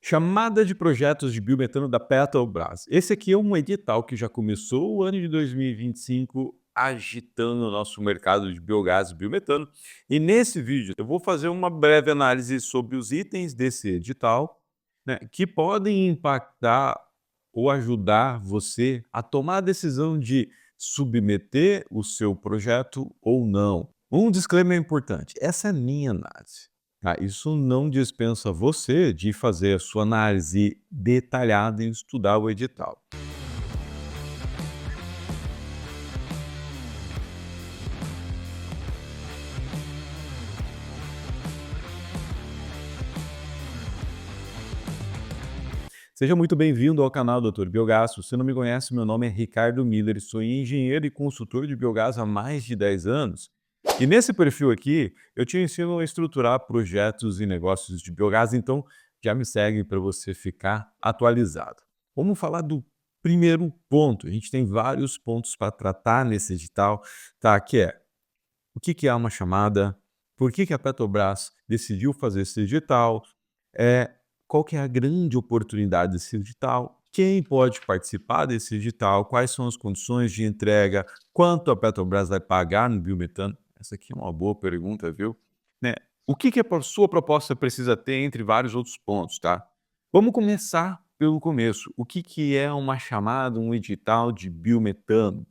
Chamada de projetos de biometano da Petrobras. Esse aqui é um edital que já começou o ano de 2025 agitando o nosso mercado de biogás e biometano. E nesse vídeo eu vou fazer uma breve análise sobre os itens desse edital, né, que podem impactar ou ajudar você a tomar a decisão de submeter o seu projeto ou não. Um disclaimer importante: essa é a minha análise. Tá, isso não dispensa você de fazer a sua análise detalhada e estudar o edital. Seja muito bem-vindo ao canal Doutor Biogás. Se você não me conhece, meu nome é Ricardo Miller, sou engenheiro e consultor de biogás há mais de 10 anos. E nesse perfil aqui, eu te ensino a estruturar projetos e negócios de biogás, então já me segue para você ficar atualizado. Vamos falar do primeiro ponto. A gente tem vários pontos para tratar nesse edital, tá? Que é o que que é uma chamada, por que que a Petrobras decidiu fazer esse edital, é, qual que é a grande oportunidade desse edital, quem pode participar desse edital, quais são as condições de entrega, quanto a Petrobras vai pagar no biometano. Essa aqui é uma boa pergunta, viu? Né? O que que a sua proposta precisa ter entre vários outros pontos, tá? Vamos começar pelo começo. O que que é uma chamada, um edital de biometano?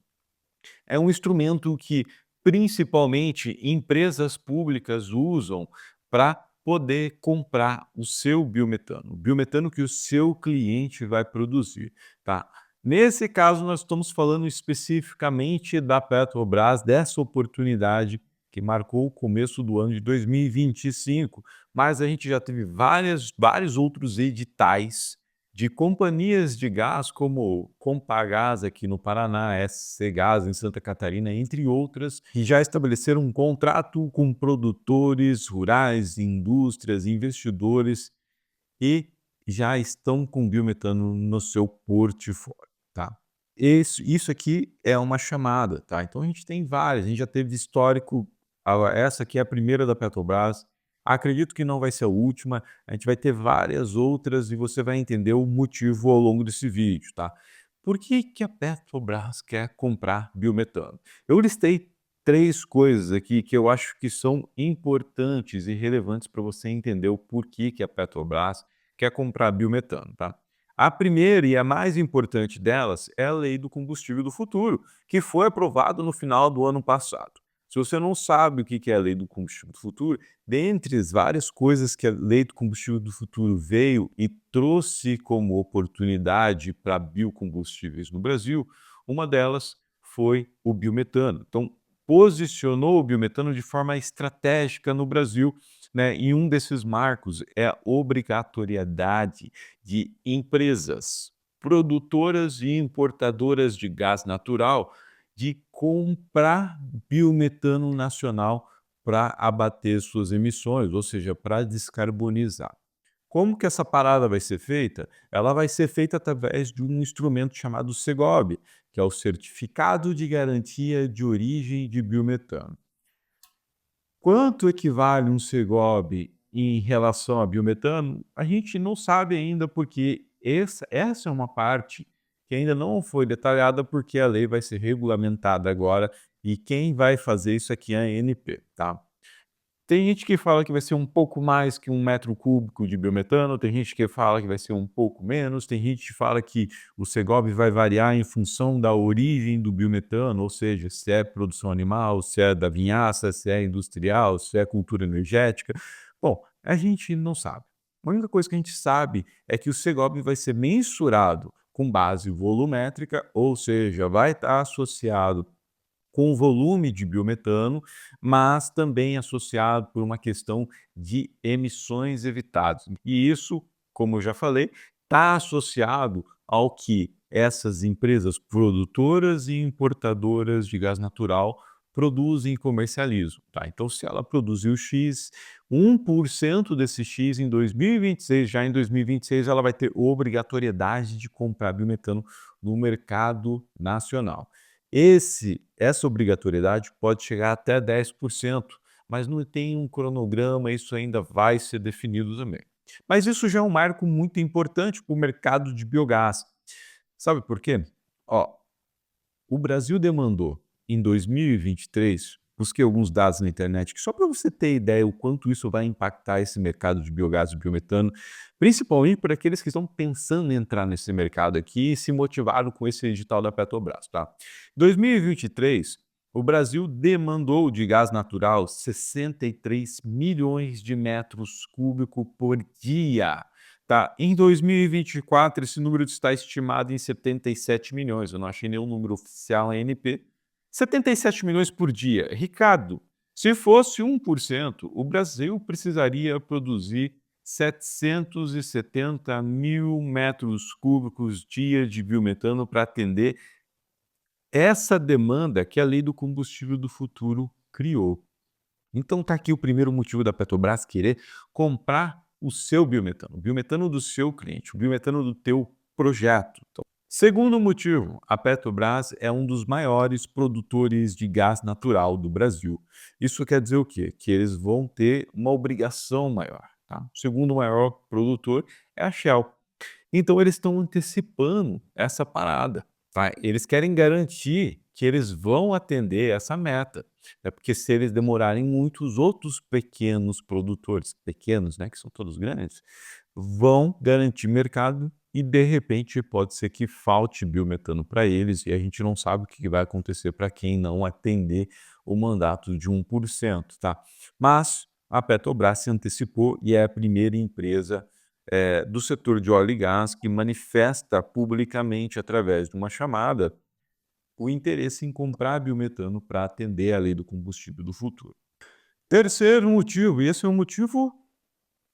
É um instrumento que, principalmente, empresas públicas usam para poder comprar o biometano que o seu cliente vai produzir, tá? Nesse caso, nós estamos falando especificamente da Petrobras, dessa oportunidade que marcou o começo do ano de 2025, mas a gente já teve vários outros editais de companhias de gás como Compagás aqui no Paraná, SC Gás em Santa Catarina, entre outras, que já estabeleceram um contrato com produtores rurais, indústrias, investidores e já estão com biometano no seu portfólio, tá? Isso aqui é uma chamada, tá? Então a gente tem várias, a gente já teve de histórico, essa aqui é a primeira da Petrobras, acredito que não vai ser a última, a gente vai ter várias outras e você vai entender o motivo ao longo desse vídeo, tá? Por que que a Petrobras quer comprar biometano? Eu listei 3 coisas aqui que eu acho que são importantes e relevantes para você entender o porquê que a Petrobras quer comprar biometano, tá? A primeira e a mais importante delas é a Lei do Combustível do Futuro, que foi aprovada no final do ano passado. Se você não sabe o que é a Lei do Combustível do Futuro, dentre as várias coisas que a Lei do Combustível do Futuro veio e trouxe como oportunidade para biocombustíveis no Brasil, uma delas foi o biometano. Então, posicionou o biometano de forma estratégica no Brasil, né? E um desses marcos é a obrigatoriedade de empresas produtoras e importadoras de gás natural de comprar biometano nacional para abater suas emissões, ou seja, para descarbonizar. Como que essa parada vai ser feita? Ela vai ser feita através de um instrumento chamado Segob, que é o Certificado de Garantia de Origem de Biometano. Quanto equivale um Segob em relação a biometano? A gente não sabe ainda, porque essa é uma parte que ainda não foi detalhada, porque a lei vai ser regulamentada agora e quem vai fazer isso aqui é a ANP, tá? Tem gente que fala que vai ser um pouco mais que 1 metro cúbico de biometano, tem gente que fala que vai ser um pouco menos, tem gente que fala que o Segob vai variar em função da origem do biometano, ou seja, se é produção animal, se é da vinhaça, se é industrial, se é cultura energética. Bom, a gente não sabe. A única coisa que a gente sabe é que o Segob vai ser mensurado com base volumétrica, ou seja, vai estar associado com o volume de biometano, mas também associado por uma questão de emissões evitadas. E isso, como eu já falei, está associado ao que essas empresas produtoras e importadoras de gás natural produzem e comercializam, tá? Então, se ela produziu X, 1% desse X em 2026, já em 2026 ela vai ter obrigatoriedade de comprar biometano no mercado nacional. Essa obrigatoriedade pode chegar até 10%, mas não tem um cronograma, isso ainda vai ser definido também. Mas isso já é um marco muito importante para o mercado de biogás. Sabe por quê? Ó, o Brasil demandou em 2023, busquei alguns dados na internet, que só para você ter ideia o quanto isso vai impactar esse mercado de biogás e biometano, principalmente para aqueles que estão pensando em entrar nesse mercado aqui e se motivaram com esse edital da Petrobras, tá? Em 2023, o Brasil demandou de gás natural 63 milhões de metros cúbicos por dia. Tá, em 2024 esse número está estimado em 77 milhões, eu não achei nenhum número oficial na ANP. 77 milhões por dia. Ricardo, se fosse 1%, o Brasil precisaria produzir 770 mil metros cúbicos dia de biometano para atender essa demanda que a Lei do Combustível do Futuro criou. Então está aqui o primeiro motivo da Petrobras querer comprar o biometano do seu cliente, o biometano do teu projeto. Então, segundo motivo, a Petrobras é um dos maiores produtores de gás natural do Brasil. Isso quer dizer o quê? Que eles vão ter uma obrigação maior. Tá? O segundo maior produtor é a Shell. Então eles estão antecipando essa parada, tá? Eles querem garantir que eles vão atender essa meta, né, porque se eles demorarem muito, os outros pequenos produtores, pequenos, né, que são todos grandes, vão garantir mercado e de repente pode ser que falte biometano para eles e a gente não sabe o que vai acontecer para quem não atender o mandato de 1%, tá? Mas a Petrobras se antecipou e é a primeira empresa do setor de óleo e gás que manifesta publicamente, através de uma chamada, o interesse em comprar biometano para atender a lei do combustível do futuro. Terceiro motivo, e esse é um motivo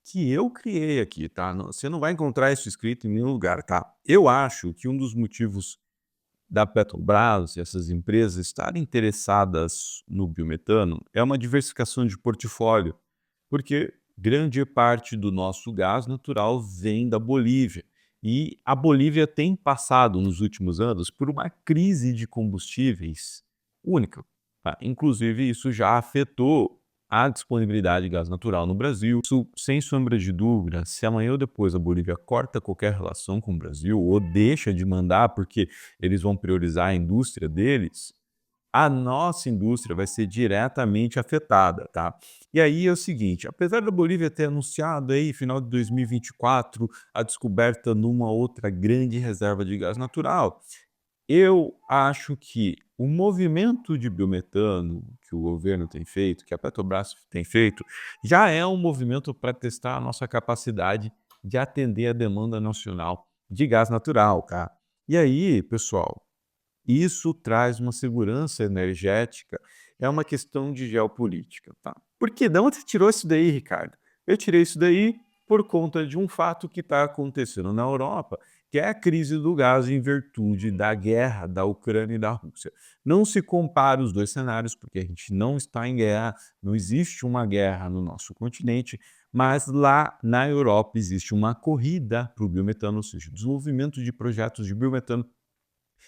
que eu criei aqui, tá? Você não vai encontrar isso escrito em nenhum lugar, tá? Eu acho que um dos motivos da Petrobras e essas empresas estarem interessadas no biometano é uma diversificação de portfólio, porque grande parte do nosso gás natural vem da Bolívia. E a Bolívia tem passado nos últimos anos por uma crise de combustíveis única, tá? Inclusive, isso já afetou a disponibilidade de gás natural no Brasil. Isso, sem sombra de dúvida, se amanhã ou depois a Bolívia corta qualquer relação com o Brasil ou deixa de mandar porque eles vão priorizar a indústria deles, a nossa indústria vai ser diretamente afetada, tá? E aí é o seguinte, apesar da Bolívia ter anunciado aí, final de 2024, a descoberta numa outra grande reserva de gás natural, eu acho que o movimento de biometano que o governo tem feito, que a Petrobras tem feito, já é um movimento para testar a nossa capacidade de atender a demanda nacional de gás natural, tá? E aí, pessoal, isso traz uma segurança energética, é uma questão de geopolítica, tá? Por quê? De onde você tirou isso daí, Ricardo? Eu tirei isso daí por conta de um fato que está acontecendo na Europa, que é a crise do gás em virtude da guerra da Ucrânia e da Rússia. Não se compara os dois cenários, porque a gente não está em guerra, não existe uma guerra no nosso continente, mas lá na Europa existe uma corrida para o biometano, ou seja, desenvolvimento de projetos de biometano,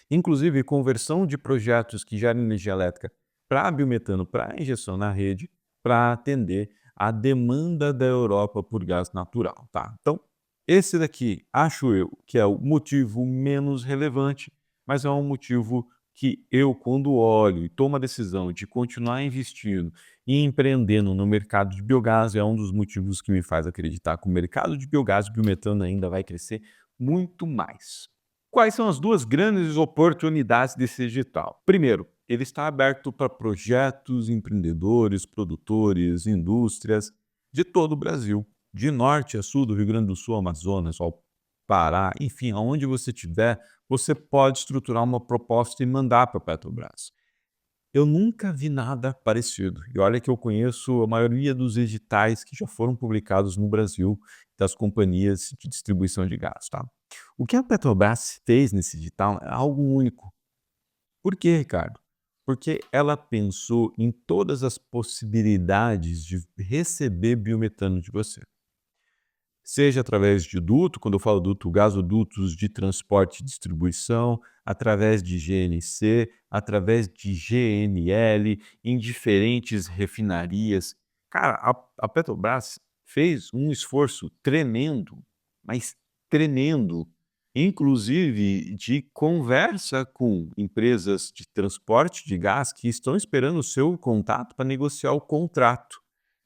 inclusive conversão de projetos que geram energia elétrica para biometano, para injeção na rede, para atender a demanda da Europa por gás natural, tá? Então, esse daqui, acho eu, que é o motivo menos relevante, mas é um motivo que eu, quando olho e tomo a decisão de continuar investindo e empreendendo no mercado de biogás, é um dos motivos que me faz acreditar que o mercado de biogás e biometano ainda vai crescer muito mais. Quais são as duas grandes oportunidades desse edital? Primeiro, ele está aberto para projetos, empreendedores, produtores, indústrias de todo o Brasil, de norte a sul, do Rio Grande do Sul, Amazonas, ao Pará, enfim, aonde você estiver, você pode estruturar uma proposta e mandar para a Petrobras. Eu nunca vi nada parecido. E olha que eu conheço a maioria dos editais que já foram publicados no Brasil das companhias de distribuição de gás, tá? O que a Petrobras fez nesse edital é algo único. Por quê, Ricardo? Porque ela pensou em todas as possibilidades de receber biometano de você. Seja através de duto, quando eu falo duto, gasodutos de transporte e distribuição, através de GNC, através de GNL, em diferentes refinarias. Cara, a Petrobras fez um esforço tremendo, mas tremendo, inclusive de conversa com empresas de transporte de gás que estão esperando o seu contato para negociar o contrato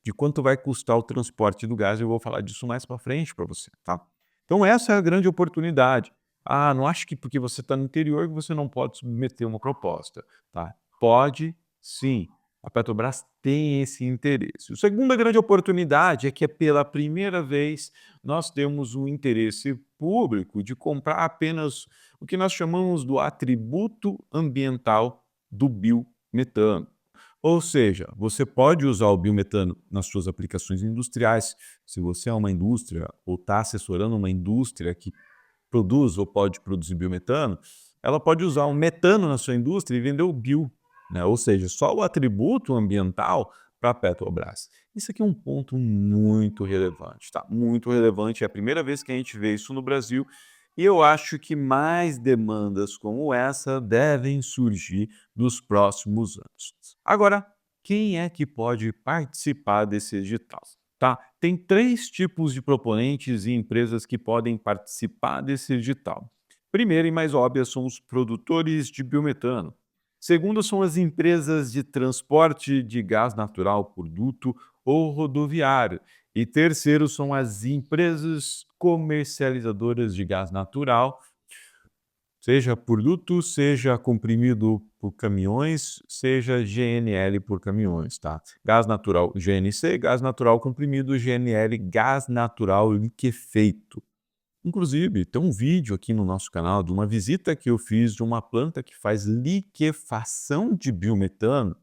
de quanto vai custar o transporte do gás. Eu vou falar disso mais para frente para você, tá? Então essa é a grande oportunidade. Ah, não acho que porque você está no interior que você não pode submeter uma proposta, tá? Pode sim. A Petrobras tem esse interesse. A segunda grande oportunidade é que pela primeira vez nós temos um interesse público de comprar apenas o que nós chamamos do atributo ambiental do biometano. Ou seja, você pode usar o biometano nas suas aplicações industriais. Se você é uma indústria ou está assessorando uma indústria que produz ou pode produzir biometano, ela pode usar o metano na sua indústria e vender o bio, né? Ou seja, só o atributo ambiental para a Petrobras. Isso aqui é um ponto muito relevante, tá? Muito relevante. É a primeira vez que a gente vê isso no Brasil e eu acho que mais demandas como essa devem surgir nos próximos anos. Agora, quem é que pode participar desse edital? Tá? Tem 3 tipos de proponentes e empresas que podem participar desse edital. Primeira e mais óbvia são os produtores de biometano. Segunda são as empresas de transporte de gás natural por duto ou rodoviário. E terceiro são as empresas comercializadoras de gás natural, seja por duto, seja comprimido por caminhões, seja GNL por caminhões, tá? Gás natural GNC, gás natural comprimido, GNL, gás natural liquefeito. Inclusive, tem um vídeo aqui no nosso canal de uma visita que eu fiz de uma planta que faz liquefação de biometano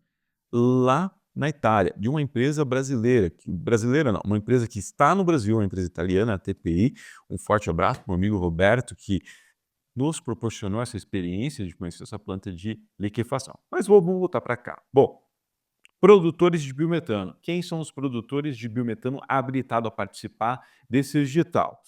lá na Itália, de uma empresa brasileira, brasileira não, uma empresa que está no Brasil, uma empresa italiana, a TPI. Um forte abraço para o meu amigo Roberto, que nos proporcionou essa experiência de conhecer essa planta de liquefação. Mas vamos voltar para cá. Bom, produtores de biometano. Quem são os produtores de biometano habilitados a participar desse edital?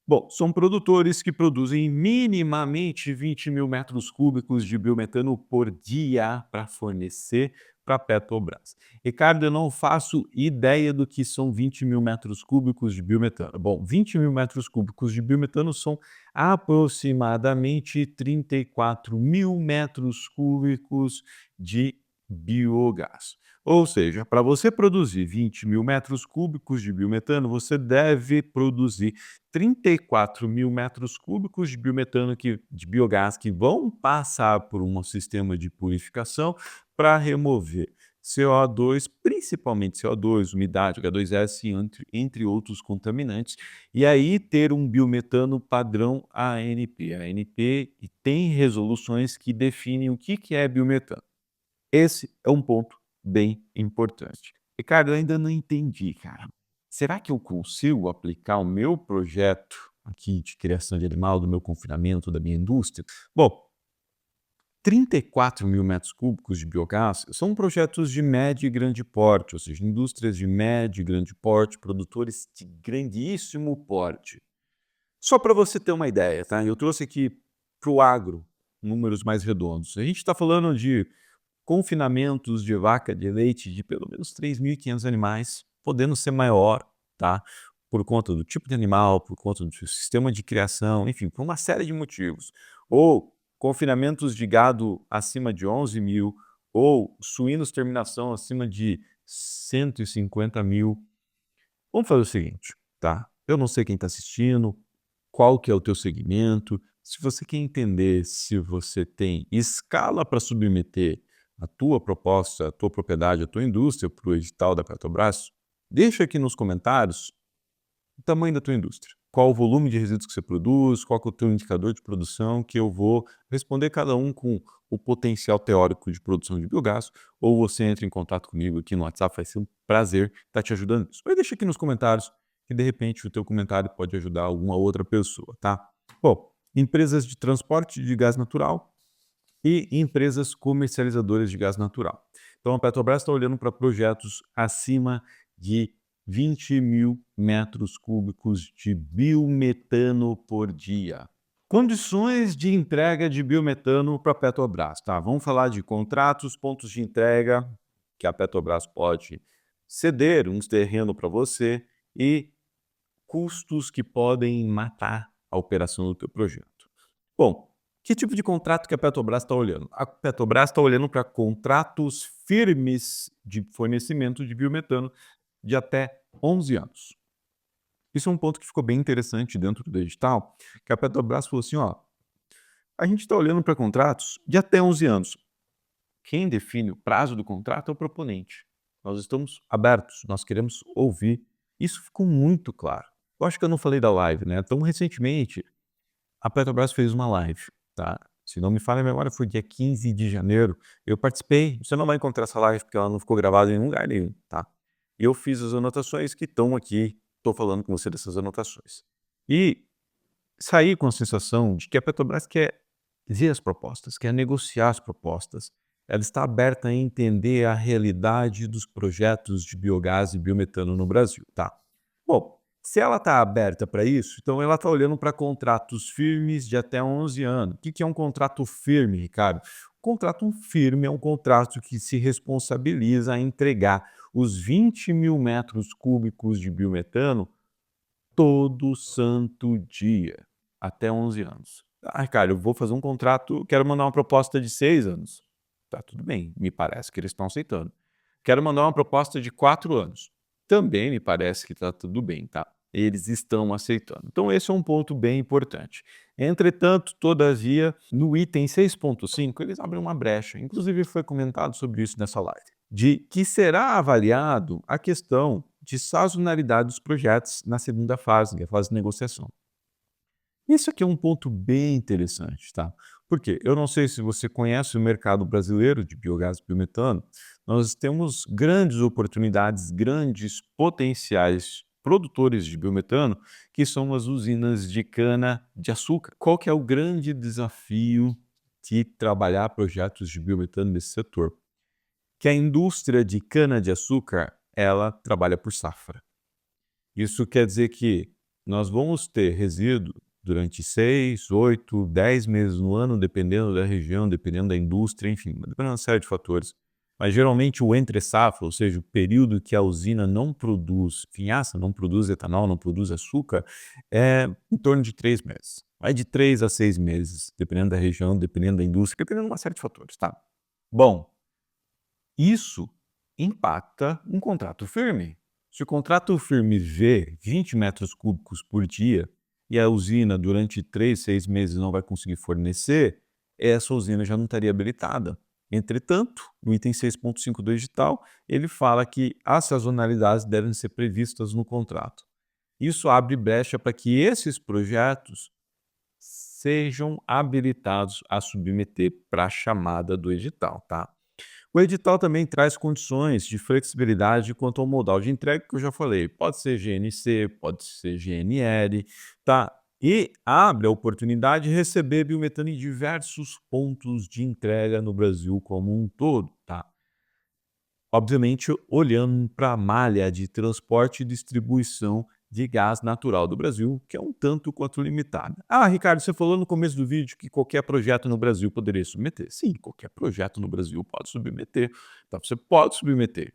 Bom, são produtores que produzem minimamente 20.000 metros cúbicos de biometano por dia para fornecer para a Petrobras. Ricardo, eu não faço ideia do que são 20.000 metros cúbicos de biometano. Bom, 20.000 metros cúbicos de biometano são aproximadamente 34.000 metros cúbicos de biogás. Ou seja, para você produzir 20.000 metros cúbicos de biometano, você deve produzir 34.000 metros cúbicos de biometano de biogás que vão passar por um sistema de purificação para remover CO2, principalmente CO2, umidade, H2S, entre outros contaminantes, e aí ter um biometano padrão ANP. A ANP tem resoluções que definem o que é biometano. Esse é um ponto bem importante. Ricardo, eu ainda não entendi, cara. Será que eu consigo aplicar o meu projeto aqui de criação de animal, do meu confinamento, da minha indústria? Bom, 34.000 metros cúbicos de biogás são projetos de médio e grande porte, ou seja, indústrias de médio e grande porte, produtores de grandíssimo porte. Só para você ter uma ideia, tá? Eu trouxe aqui para o agro números mais redondos. A gente está falando de confinamentos de vaca de leite de pelo menos 3.500 animais, podendo ser maior, tá? Por conta do tipo de animal, por conta do sistema de criação, enfim, por uma série de motivos. Ou confinamentos de gado acima de 11.000, ou suínos terminação acima de 150.000. Vamos fazer o seguinte, tá? Eu não sei quem está assistindo, qual que é o teu segmento. Se você quer entender se você tem escala para submeter a tua proposta, a tua propriedade, a tua indústria para o edital da Petrobras, deixa aqui nos comentários o tamanho da tua indústria. Qual o volume de resíduos que você produz, qual que é o teu indicador de produção, que eu vou responder cada um com o potencial teórico de produção de biogás, ou você entra em contato comigo aqui no WhatsApp, vai ser um prazer estar te ajudando nisso. Mas deixa aqui nos comentários, que de repente o teu comentário pode ajudar alguma outra pessoa, tá? Bom, empresas de transporte de gás natural e empresas comercializadoras de gás natural. Então a Petrobras está olhando para projetos acima de 20.000 metros cúbicos de biometano por dia. Condições de entrega de biometano para a Petrobras, tá? Vamos falar de contratos, pontos de entrega que a Petrobras pode ceder uns terrenos para você e custos que podem matar a operação do teu projeto. Bom, que tipo de contrato que a Petrobras está olhando? A Petrobras está olhando para contratos firmes de fornecimento de biometano de até 11 anos. Isso é um ponto que ficou bem interessante dentro do edital, que a Petrobras falou assim, ó, a gente está olhando para contratos de até 11 anos. Quem define o prazo do contrato é o proponente. Nós estamos abertos, nós queremos ouvir. Isso ficou muito claro. Eu acho que eu não falei da live, né? Então, recentemente, a Petrobras fez uma live, tá? Se não me falha a memória, foi dia 15 de janeiro. Eu participei. Você não vai encontrar essa live porque ela não ficou gravada em lugar nenhum, tá? Eu fiz as anotações que estão aqui. Estou falando com você dessas anotações. E saí com a sensação de que a Petrobras quer ver as propostas, quer negociar as propostas. Ela está aberta a entender a realidade dos projetos de biogás e biometano no Brasil, tá? Bom, se ela está aberta para isso, então ela está olhando para contratos firmes de até 11 anos. O que que é um contrato firme, Ricardo? Contrato firme é um contrato que se responsabiliza a entregar os 20.000 metros cúbicos de biometano todo santo dia, até 11 anos. Ah, Ricardo, eu vou fazer um contrato, quero mandar uma proposta de 6 anos. Tá tudo bem, me parece que eles estão aceitando. Quero mandar uma proposta de 4 anos. Também me parece que está tudo bem, tá? Eles estão aceitando. Então esse é um ponto bem importante. Entretanto, todavia, no item 6.5, eles abrem uma brecha, inclusive foi comentado sobre isso nessa live, de que será avaliado a questão de sazonalidade dos projetos na segunda fase, que é a fase de negociação. Isso aqui é um ponto bem interessante, tá? Porque eu não sei se você conhece o mercado brasileiro de biogás e biometano, nós temos grandes oportunidades, grandes potenciais produtores de biometano, que são as usinas de cana-de-açúcar. Qual que é o grande desafio de trabalhar projetos de biometano nesse setor? Que a indústria de cana-de-açúcar, ela trabalha por safra. Isso quer dizer que nós vamos ter resíduo durante 6, 8, 10 meses no ano, dependendo da região, dependendo da indústria, enfim, dependendo de uma série de fatores. Mas geralmente o entre-safra, ou seja, o período que a usina não produz vinhaça, não produz etanol, não produz açúcar, é em torno de 3 meses. Vai de 3 a 6 meses, dependendo da região, dependendo da indústria, dependendo de uma série de fatores, tá? Bom, isso impacta um contrato firme. Se o contrato firme vê 20 metros cúbicos por dia e a usina durante 3, 6 meses não vai conseguir fornecer, essa usina já não estaria habilitada. Entretanto, no item 6.5 do edital, ele fala que as sazonalidades devem ser previstas no contrato. Isso abre brecha para que esses projetos sejam habilitados a submeter para a chamada do edital, tá? O edital também traz condições de flexibilidade quanto ao modal de entrega, que eu já falei. Pode ser GNC, pode ser GNL, tá? E abre a oportunidade de receber biometano em diversos pontos de entrega no Brasil como um todo, tá? Obviamente, olhando para a malha de transporte e distribuição de gás natural do Brasil, que é um tanto quanto limitada. Ah, Ricardo, você falou no começo do vídeo que qualquer projeto no Brasil poderia submeter. Sim, qualquer projeto no Brasil pode submeter. Então, você pode submeter.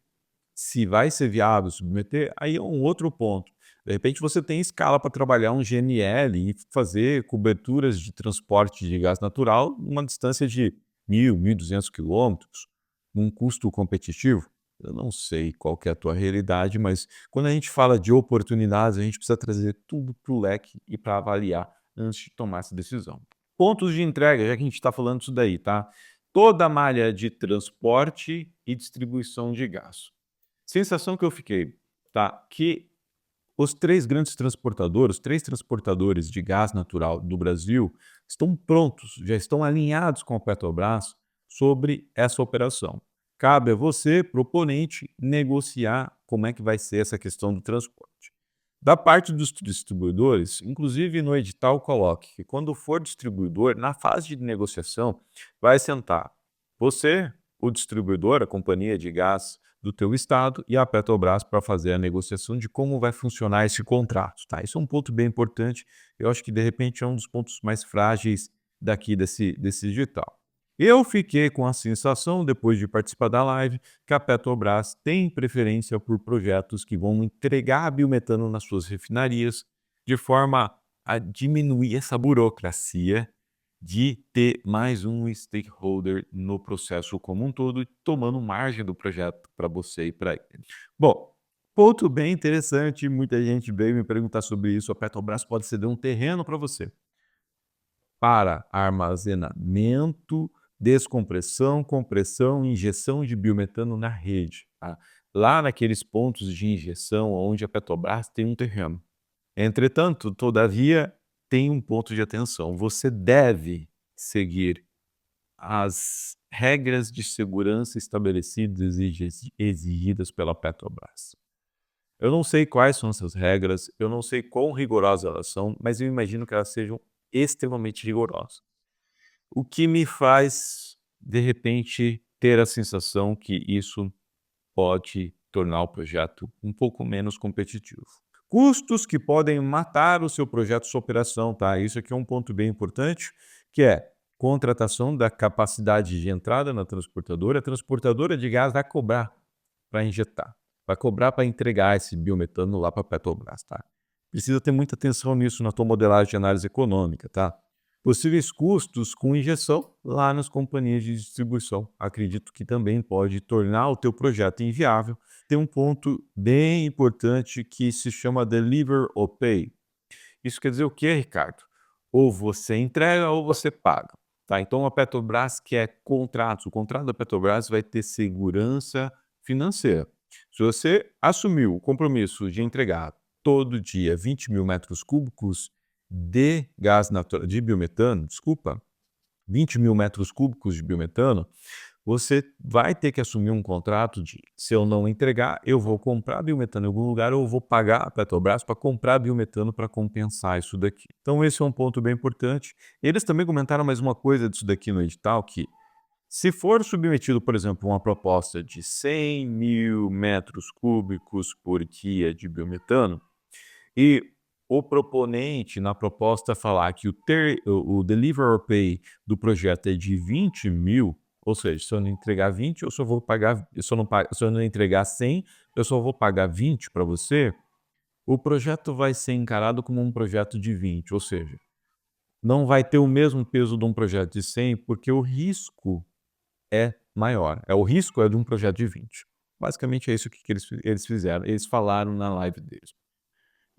Se vai ser viável submeter, aí é um outro ponto. De repente, você tem escala para trabalhar um GNL e fazer coberturas de transporte de gás natural numa distância de 1.200 quilômetros, num custo competitivo. Eu não sei qual que é a tua realidade, mas quando a gente fala de oportunidades, a gente precisa trazer tudo para o leque e para avaliar antes de tomar essa decisão. Pontos de entrega, já que a gente está falando disso daí, tá? Toda a malha de transporte e distribuição de gás. Sensação que eu fiquei, tá? Que os 3 grandes transportadores, os 3 transportadores de gás natural do Brasil estão prontos, já estão alinhados com a Petrobras sobre essa operação. Cabe a você, proponente, negociar como é que vai ser essa questão do transporte. Da parte dos distribuidores, inclusive no edital coloque que quando for distribuidor, na fase de negociação, vai sentar você, o distribuidor, a companhia de gás do teu estado e a Petrobras para fazer a negociação de como vai funcionar esse contrato, tá? Isso é um ponto bem importante, eu acho que de repente é um dos pontos mais frágeis daqui desse edital. Eu fiquei com a sensação, depois de participar da live, que a Petrobras tem preferência por projetos que vão entregar biometano nas suas refinarias, de forma a diminuir essa burocracia de ter mais um stakeholder no processo como um todo, tomando margem do projeto para você e para ele. Bom, ponto bem interessante, muita gente veio me perguntar sobre isso. A Petrobras pode ceder um terreno para você para armazenamento, descompressão, compressão e injeção de biometano na rede, tá? Lá naqueles pontos de injeção onde a Petrobras tem um terreno. Entretanto, todavia, tem um ponto de atenção: você deve seguir as regras de segurança estabelecidas e exigidas pela Petrobras. Eu não sei quais são essas regras, eu não sei quão rigorosas elas são, mas eu imagino que elas sejam extremamente rigorosas. O que me faz, de repente, ter a sensação que isso pode tornar o projeto um pouco menos competitivo. Custos que podem matar o seu projeto, sua operação, tá? Isso aqui é um ponto bem importante, que é contratação da capacidade de entrada na transportadora. A transportadora de gás vai cobrar para injetar, vai cobrar para entregar esse biometano lá para a Petrobras, tá? Precisa ter muita atenção nisso na tua modelagem de análise econômica, tá? Possíveis custos com injeção lá nas companhias de distribuição. Acredito que também pode tornar o teu projeto inviável. Tem um ponto bem importante que se chama Deliver or Pay. Isso quer dizer o quê, Ricardo? Ou você entrega ou você paga, tá? Então a Petrobras quer contratos. O contrato da Petrobras vai ter segurança financeira. Se você assumiu o compromisso de entregar todo dia 20.000 metros cúbicos de gás natural, de biometano, desculpa, 20.000 metros cúbicos de biometano, você vai ter que assumir um contrato de, se eu não entregar, eu vou comprar biometano em algum lugar ou eu vou pagar a Petrobras para comprar biometano para compensar isso daqui. Então esse é um ponto bem importante. Eles também comentaram mais uma coisa disso daqui no edital, que se for submetido, por exemplo, uma proposta de 100.000 metros cúbicos por dia de biometano, e o proponente na proposta falar que o deliver or pay do projeto é de 20.000, ou seja, se eu não entregar 20, eu só vou pagar, se eu não entregar 100, eu só vou pagar 20 para você, o projeto vai ser encarado como um projeto de 20, ou seja, não vai ter o mesmo peso de um projeto de 100, porque o risco é maior. O risco é de um projeto de 20. Basicamente é isso que eles fizeram. Eles falaram na live deles.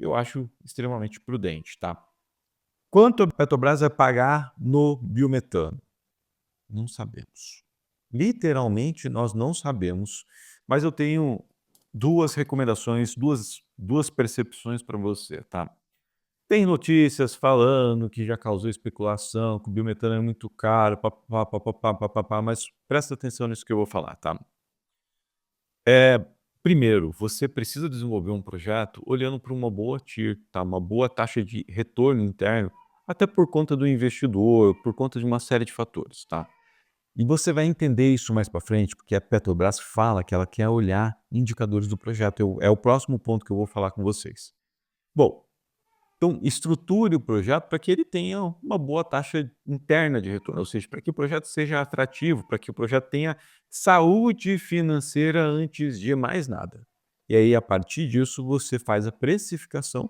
Eu acho extremamente prudente, tá? Quanto a Petrobras vai pagar no biometano? Não sabemos. Literalmente, nós não sabemos, mas eu tenho duas recomendações, duas percepções para você, tá? Tem notícias falando que já causou especulação, que o biometano é muito caro, papapá, papapá, papapá, mas presta atenção nisso que eu vou falar, tá? Primeiro, você precisa desenvolver um projeto olhando para uma boa TIR, tá? Uma boa taxa de retorno interno, até por conta do investidor, por conta de uma série de fatores, tá? E você vai entender isso mais para frente, porque a Petrobras fala que ela quer olhar indicadores do projeto. É o próximo ponto que eu vou falar com vocês. Bom, então estruture o projeto para que ele tenha uma boa taxa interna de retorno, ou seja, para que o projeto seja atrativo, para que o projeto tenha saúde financeira antes de mais nada. E aí, a partir disso, você faz a precificação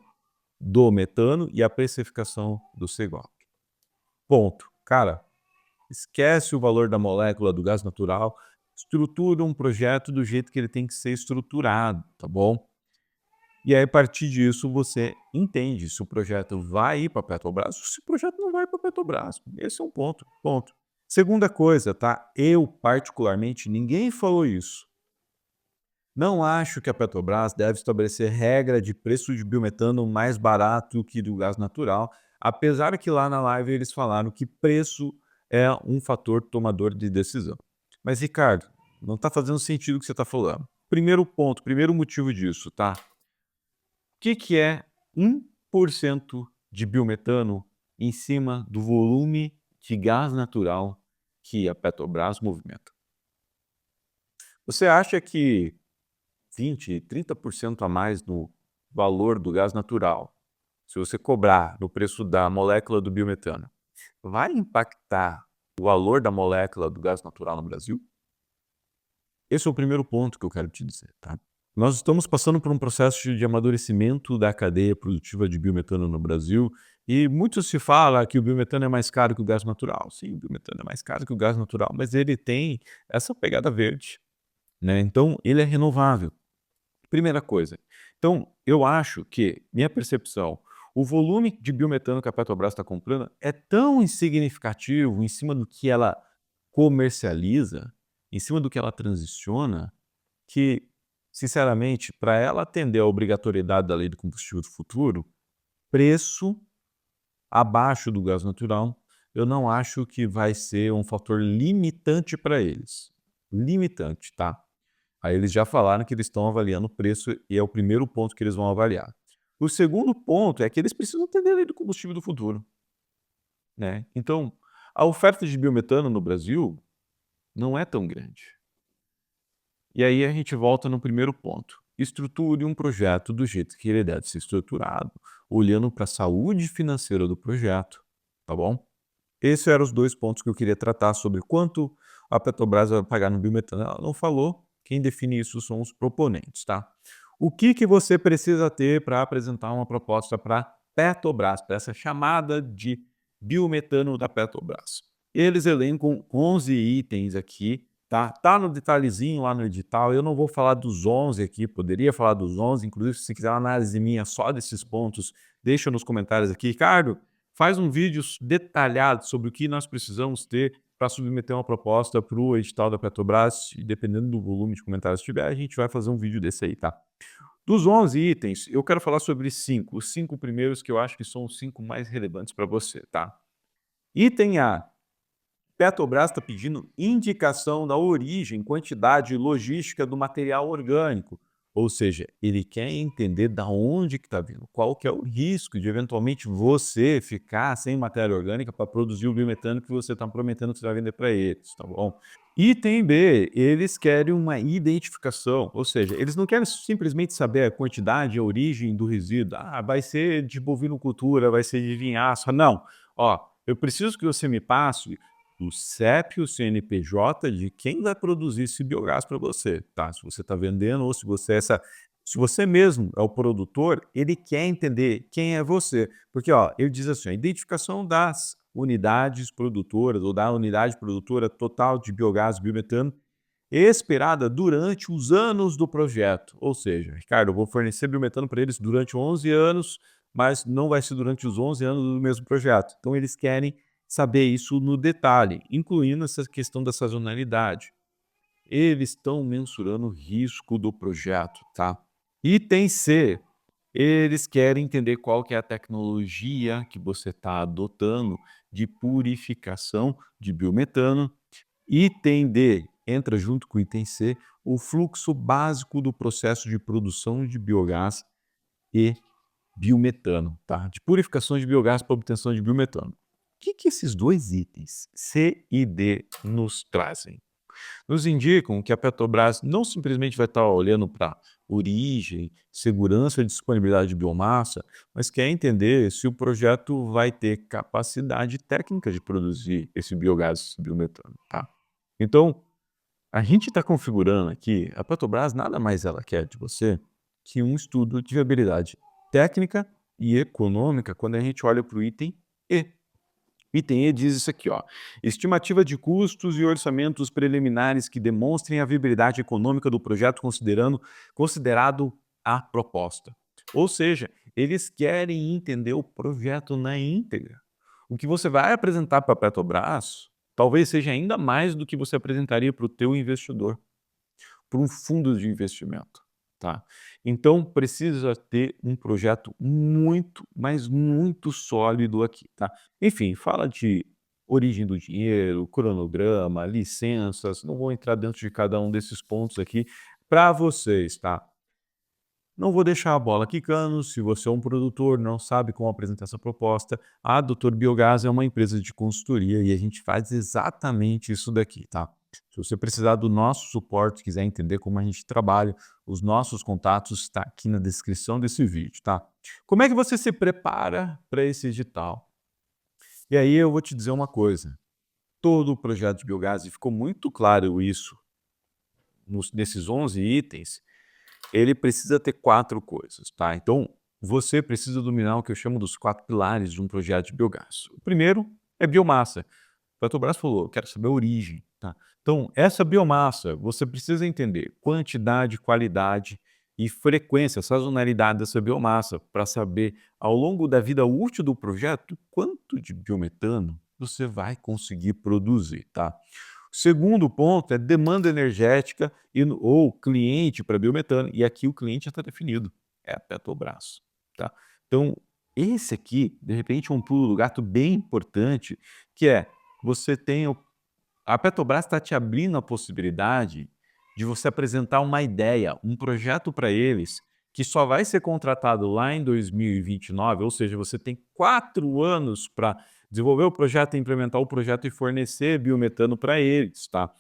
do metano e a precificação do CEGOP. Ponto. Cara, esquece o valor da molécula do gás natural, estrutura um projeto do jeito que ele tem que ser estruturado, tá bom? E aí, a partir disso, você entende se o projeto vai ir para a Petrobras ou se o projeto não vai para a Petrobras. Esse é um ponto, ponto. Segunda coisa, tá? Eu, particularmente, ninguém falou isso. Não acho que a Petrobras deve estabelecer regra de preço de biometano mais barato que do gás natural, apesar que lá na live eles falaram que preço é um fator tomador de decisão. Mas, Ricardo, não está fazendo sentido o que você está falando. Primeiro ponto, primeiro motivo disso, tá? O que é 1% de biometano em cima do volume de gás natural que a Petrobras movimenta? Você acha que 20, 30% a mais no valor do gás natural, se você cobrar no preço da molécula do biometano, vai impactar o valor da molécula do gás natural no Brasil? Esse é o primeiro ponto que eu quero te dizer, tá? Nós estamos passando por um processo de amadurecimento da cadeia produtiva de biometano no Brasil e muito se fala que o biometano é mais caro que o gás natural. Sim, o biometano é mais caro que o gás natural, mas ele tem essa pegada verde, né? Então, ele é renovável. Primeira coisa. Então, eu acho que, minha percepção, o volume de biometano que a Petrobras está comprando é tão insignificativo em cima do que ela comercializa, em cima do que ela transiciona, que, sinceramente, para ela atender à obrigatoriedade da lei do combustível do futuro, preço abaixo do gás natural, eu não acho que vai ser um fator limitante para eles. Limitante, tá? Aí eles já falaram que eles estão avaliando o preço e é o primeiro ponto que eles vão avaliar. O segundo ponto é que eles precisam entender a lei do combustível do futuro, né? Então, a oferta de biometano no Brasil não é tão grande. E aí a gente volta no primeiro ponto. Estruture um projeto do jeito que ele deve ser estruturado, olhando para a saúde financeira do projeto, tá bom? Esses eram os dois pontos que eu queria tratar sobre quanto a Petrobras vai pagar no biometano. Ela não falou, quem define isso são os proponentes, tá? O que você precisa ter para apresentar uma proposta para Petrobras, para essa chamada de biometano da Petrobras? Eles elencam 11 itens aqui, tá? Tá no detalhezinho lá no edital. Eu não vou falar dos 11 aqui, poderia falar dos 11, inclusive se você quiser uma análise minha só desses pontos, deixa nos comentários aqui. Ricardo, faz um vídeo detalhado sobre o que nós precisamos ter para submeter uma proposta para o edital da Petrobras, e dependendo do volume de comentários que tiver, a gente vai fazer um vídeo desse aí, tá? Dos 11 itens, eu quero falar sobre 5, os 5 primeiros que eu acho que são os 5 mais relevantes para você, tá? Item A, Petrobras está pedindo indicação da origem, quantidade e logística do material orgânico. Ou seja, ele quer entender da onde que está vindo, qual que é o risco de eventualmente você ficar sem matéria orgânica para produzir o biometano que você está prometendo que você vai vender para eles, tá bom? Item B, eles querem uma identificação, ou seja, eles não querem simplesmente saber a quantidade e a origem do resíduo. Ah, vai ser de bovinocultura, vai ser de vinhaça. Não, ó, eu preciso que você me passe o CEP e o CNPJ de quem vai produzir esse biogás para você, tá? Se você está vendendo ou se você é se você mesmo é o produtor, ele quer entender quem é você. Porque, ó, ele diz assim, a identificação das unidades produtoras ou da unidade produtora total de biogás biometano esperada durante os anos do projeto. Ou seja, Ricardo, eu vou fornecer biometano para eles durante 11 anos, mas não vai ser durante os 11 anos do mesmo projeto. Então, eles querem saber isso no detalhe, incluindo essa questão da sazonalidade. Eles estão mensurando o risco do projeto, tá? Item C, eles querem entender qual que é a tecnologia que você está adotando de purificação de biometano. Item D, entra junto com o item C, o fluxo básico do processo de produção de biogás e biometano, tá? De purificação de biogás para obtenção de biometano. O que esses dois itens, C e D, nos trazem? Nos indicam que a Petrobras não simplesmente vai estar olhando para origem, segurança e disponibilidade de biomassa, mas quer entender se o projeto vai ter capacidade técnica de produzir esse biogás, esse biometano, tá? Então, a gente está configurando aqui, a Petrobras nada mais ela quer de você que um estudo de viabilidade técnica e econômica quando a gente olha para o item E. Item E diz isso aqui, ó. Estimativa de custos e orçamentos preliminares que demonstrem a viabilidade econômica do projeto considerado a proposta. Ou seja, eles querem entender o projeto na íntegra. O que você vai apresentar para a Petrobras talvez seja ainda mais do que você apresentaria para o teu investidor, para um fundo de investimento, tá? Então precisa ter um projeto muito, mas muito sólido aqui, tá? Enfim, fala de origem do dinheiro, cronograma, licenças, não vou entrar dentro de cada um desses pontos aqui para vocês, tá? Não vou deixar a bola quicando, se você é um produtor, não sabe como apresentar essa proposta, a Doutor Biogás é uma empresa de consultoria e a gente faz exatamente isso daqui, tá? Se você precisar do nosso suporte, quiser entender como a gente trabalha, os nossos contatos estão aqui na descrição desse vídeo, tá? Como é que você se prepara para esse edital? E aí eu vou te dizer uma coisa, todo o projeto de biogás, e ficou muito claro isso nesses 11 itens, ele precisa ter 4 coisas, tá? Então, você precisa dominar o que eu chamo dos 4 pilares de um projeto de biogás. O primeiro é biomassa. A Petrobras falou: "Eu quero saber a origem", tá? Então, essa biomassa, você precisa entender quantidade, qualidade e frequência, sazonalidade dessa biomassa, para saber, ao longo da vida útil do projeto, quanto de biometano você vai conseguir produzir, tá? O segundo ponto é demanda energética ou cliente para biometano, e aqui o cliente já está definido, é a Petrobras, tá? Então, esse aqui, de repente, é um pulo do gato bem importante, que é, você tem a Petrobras está te abrindo a possibilidade de você apresentar uma ideia, um projeto para eles, que só vai ser contratado lá em 2029, ou seja, você tem 4 anos para desenvolver o projeto, implementar o projeto e fornecer biometano para eles, tá?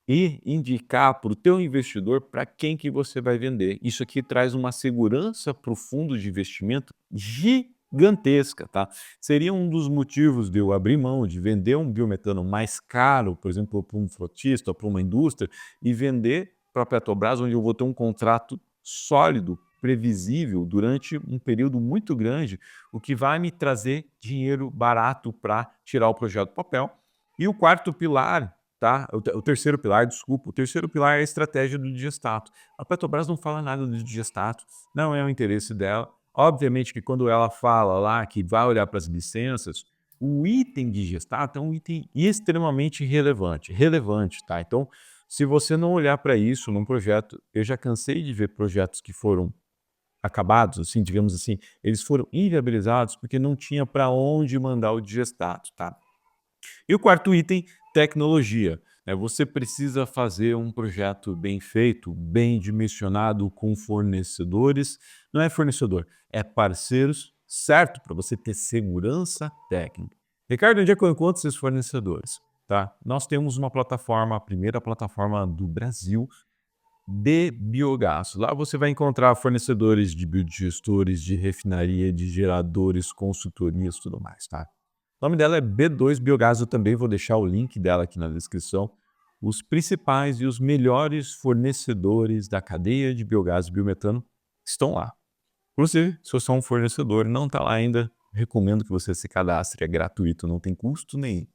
E indicar para o teu investidor para quem que você vai vender. Isso aqui traz uma segurança para o fundo de investimento gigantesca, tá? Seria um dos motivos de eu abrir mão de vender um biometano mais caro, por exemplo, para um frotista, para uma indústria, e vender para a Petrobras, onde eu vou ter um contrato sólido, previsível, durante um período muito grande, o que vai me trazer dinheiro barato para tirar o projeto do papel. E o quarto pilar, tá? O terceiro pilar, desculpa, o terceiro pilar é a estratégia do digestato. A Petrobras não fala nada do digestato, não é o interesse dela. Obviamente que quando ela fala lá que vai olhar para as licenças, o item digestato é um item extremamente relevante, tá? Então, se você não olhar para isso num projeto, eu já cansei de ver projetos que foram acabados, assim, digamos assim, eles foram inviabilizados porque não tinha para onde mandar o digestato, tá? E o quarto item, tecnologia, né? Você precisa fazer um projeto bem feito, bem dimensionado, com fornecedores. Não é fornecedor, é parceiros, certo? Para você ter segurança técnica. Ricardo, onde é que eu encontro esses fornecedores? Tá? Nós temos uma plataforma, a primeira plataforma do Brasil de biogás. Lá você vai encontrar fornecedores de biodigestores, de refinaria, de geradores, consultorias, tudo mais, tá? O nome dela é B2 Biogás, eu também vou deixar o link dela aqui na descrição. Os principais e os melhores fornecedores da cadeia de biogás e biometano estão lá. Inclusive, se você é um fornecedor e não está lá ainda, recomendo que você se cadastre, é gratuito, não tem custo nenhum.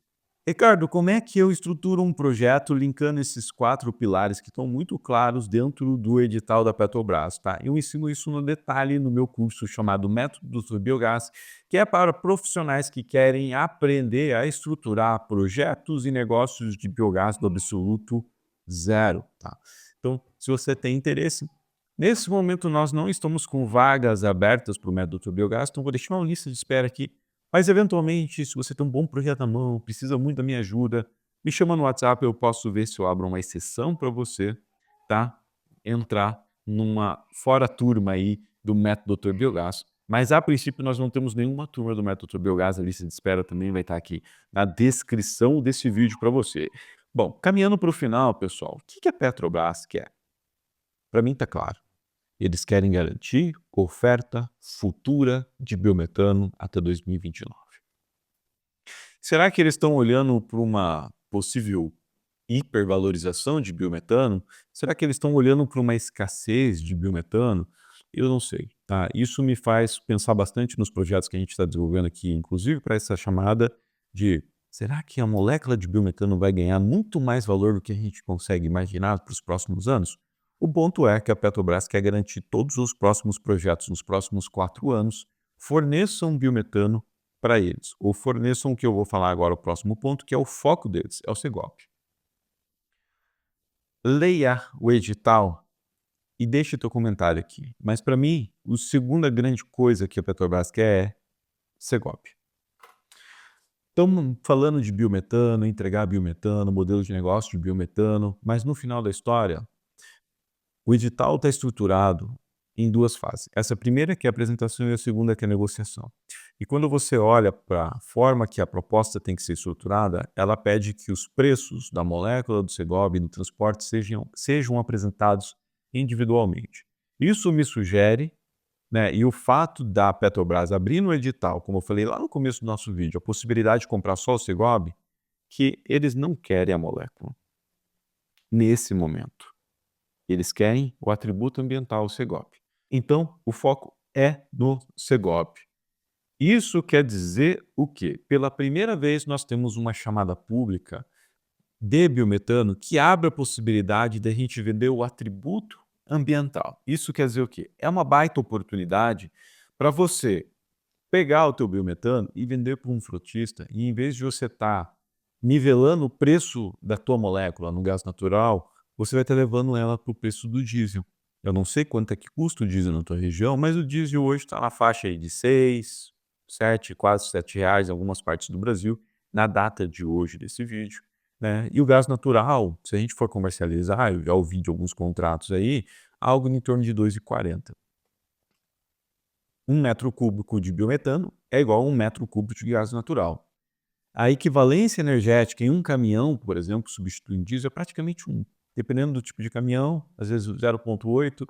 Ricardo, como é que eu estruturo um projeto linkando esses 4 pilares que estão muito claros dentro do edital da Petrobras, tá? Eu ensino isso no detalhe no meu curso chamado Método do Biogás, que é para profissionais que querem aprender a estruturar projetos e negócios de biogás do absoluto zero, tá? Então, se você tem interesse, nesse momento nós não estamos com vagas abertas para o Método do Biogás, então vou deixar uma lista de espera aqui, mas eventualmente, se você tem um bom projeto na mão, precisa muito da minha ajuda, me chama no WhatsApp, eu posso ver se eu abro uma exceção para você, tá? Entrar numa fora turma aí do Método Dr. Biogás. Mas a princípio nós não temos nenhuma turma do Método Dr. Biogás, a lista de espera também vai estar aqui na descrição desse vídeo para você. Bom, caminhando para o final, pessoal, o que a Petrobras quer? Para mim está claro. Eles querem garantir oferta futura de biometano até 2029. Será que eles estão olhando para uma possível hipervalorização de biometano? Será que eles estão olhando para uma escassez de biometano? Eu não sei, tá? Isso me faz pensar bastante nos projetos que a gente está desenvolvendo aqui, inclusive para essa chamada de: será que a molécula de biometano vai ganhar muito mais valor do que a gente consegue imaginar para os próximos anos? O ponto é que a Petrobras quer garantir todos os próximos projetos nos próximos 4 anos forneçam biometano para eles, ou forneçam o que eu vou falar agora, o próximo ponto, que é o foco deles, é o Segop. Leia o edital e deixe teu comentário aqui. Mas para mim, a segunda grande coisa que a Petrobras quer é Segop. Estamos falando de biometano, entregar biometano, modelo de negócio de biometano, mas no final da história, o edital está estruturado em 2 fases. Essa primeira que é a apresentação e a segunda que é a negociação. E quando você olha para a forma que a proposta tem que ser estruturada, ela pede que os preços da molécula do Segov e do transporte sejam apresentados individualmente. Isso me sugere, né, e o fato da Petrobras abrir no edital, como eu falei lá no começo do nosso vídeo, a possibilidade de comprar só o Segov, que eles não querem a molécula nesse momento. Eles querem o atributo ambiental, o CEGOP. Então, o foco é no CEGOP. Isso quer dizer o quê? Pela primeira vez, nós temos uma chamada pública de biometano que abre a possibilidade de a gente vender o atributo ambiental. Isso quer dizer o quê? É uma baita oportunidade para você pegar o teu biometano e vender para um frutista, e em vez de você estar nivelando o preço da tua molécula no gás natural, você vai estar levando ela para o preço do diesel. Eu não sei quanto é que custa o diesel na tua região, mas o diesel hoje está na faixa aí de 6, 7, quase R$ 7 em algumas partes do Brasil, na data de hoje desse vídeo, né? E o gás natural, se a gente for comercializar, eu já ouvi de alguns contratos aí, algo em torno de 2,40. 1 metro cúbico de biometano é igual a 1 metro cúbico de gás natural. A equivalência energética em um caminhão, por exemplo, substituindo diesel, é praticamente 1. Dependendo do tipo de caminhão, às vezes 0,8.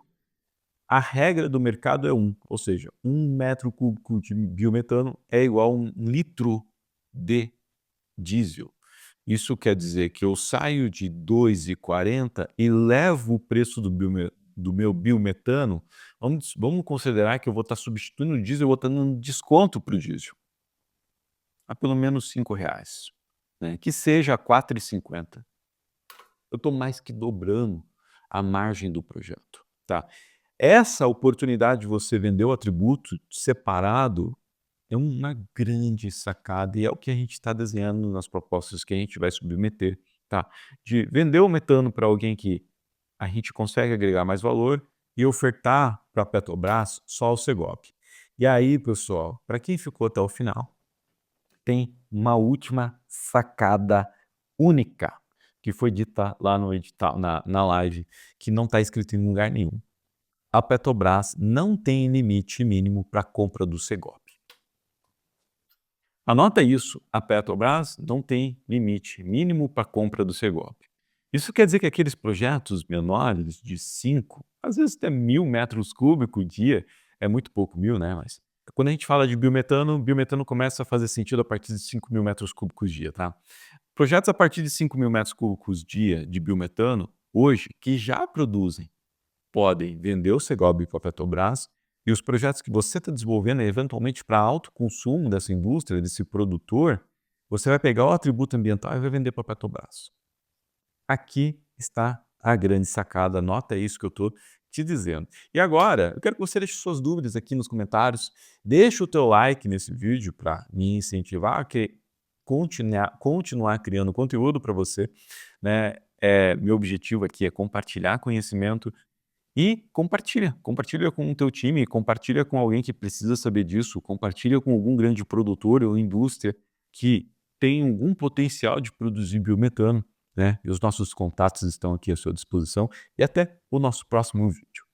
A regra do mercado é 1, ou seja, 1 metro cúbico de biometano é igual a 1 litro de diesel. Isso quer dizer que eu saio de 2,40 e levo o preço do meu biometano. Vamos considerar que eu vou estar substituindo o diesel, eu vou estar dando um desconto para o diesel, a pelo menos R$ 5, né? Que seja 4,50. Eu estou mais que dobrando a margem do projeto, tá? Essa oportunidade de você vender o atributo separado é uma grande sacada e é o que a gente está desenhando nas propostas que a gente vai submeter, tá? De vender o metano para alguém que a gente consegue agregar mais valor e ofertar para a Petrobras só o CEGOP. E aí, pessoal, para quem ficou até o final, tem uma última sacada única que foi dita lá no edital, na live, que não está escrito em lugar nenhum. A Petrobras não tem limite mínimo para a compra do CEGOP. Anota isso, a Petrobras não tem limite mínimo para a compra do CEGOP. Isso quer dizer que aqueles projetos menores de 5, às vezes até 1.000 metros cúbicos dia, é muito pouco, 1.000, né? Mas quando a gente fala de biometano começa a fazer sentido a partir de 5.000 metros cúbicos dia, tá? Projetos a partir de 5.000 metros cúbicos dia de biometano, hoje, que já produzem, podem vender o CEGOP para a Petrobras, e os projetos que você está desenvolvendo, eventualmente para alto consumo dessa indústria, desse produtor, você vai pegar o atributo ambiental e vai vender para a Petrobras. Aqui está a grande sacada, anota isso que eu estou te dizendo. E agora, eu quero que você deixe suas dúvidas aqui nos comentários, deixa o teu like nesse vídeo para me incentivar a continuar criando conteúdo para você, né? Meu objetivo aqui é compartilhar conhecimento e compartilha com o teu time, compartilha com alguém que precisa saber disso, compartilha com algum grande produtor ou indústria que tem algum potencial de produzir biometano, né? E os nossos contatos estão aqui à sua disposição. E até o nosso próximo vídeo.